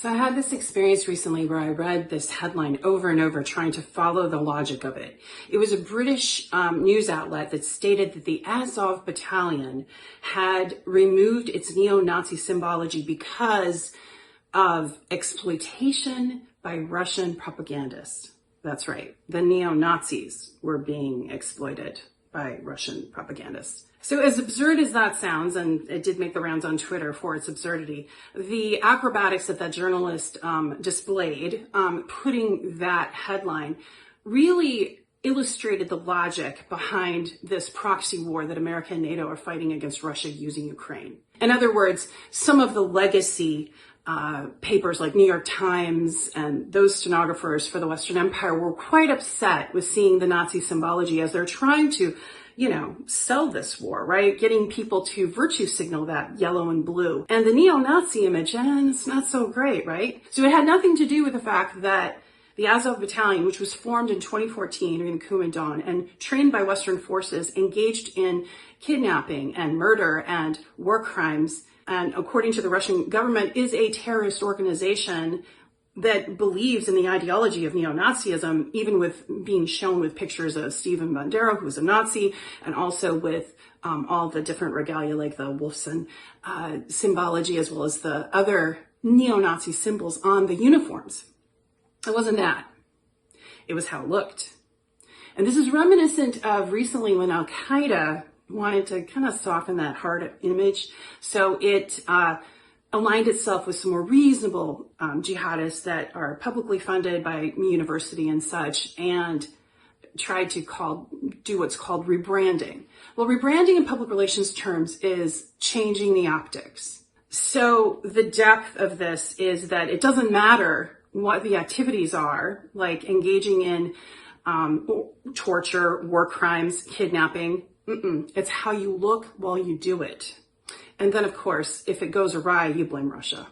So I had this experience recently where I read this headline over and over trying to follow the logic of it. It was a British news outlet that stated that the Azov battalion had removed its neo-Nazi symbology because of exploitation by Russian propagandists. That's right. The neo-Nazis were being exploited by Russian propagandists. So as absurd as that sounds, and it did make the rounds on Twitter for its absurdity, the acrobatics that journalist displayed, putting that headline, really illustrated the logic behind this proxy war that America and NATO are fighting against Russia using Ukraine. In other words, some of the legacy papers like New York Times and those stenographers for the Western Empire were quite upset with seeing the Nazi symbology as they're trying to sell this war, right? Getting people to virtue signal that yellow and blue. And the neo-Nazi image, it's not so great, right? So it had nothing to do with the fact that the Azov battalion, which was formed in 2014 during the coup and dawn and trained by Western forces, engaged in kidnapping and murder and war crimes, and according to the Russian government, is a terrorist organization that believes in the ideology of neo-Nazism, even with being shown with pictures of Stephen Bandera, who was a Nazi, and also with all the different regalia like the Wolfson symbology, as well as the other neo-Nazi symbols on the uniforms. It wasn't that. It was how it looked. And this is reminiscent of recently when Al-Qaeda wanted to kind of soften that hard image. So it aligned itself with some more reasonable jihadists that are publicly funded by university and such, and tried to do what's called rebranding. Well, rebranding in public relations terms is changing the optics. So the depth of this is that it doesn't matter what the activities are, like engaging in torture, war crimes, kidnapping. It's how you look while you do it. And then, of course, if it goes awry, you blame Russia.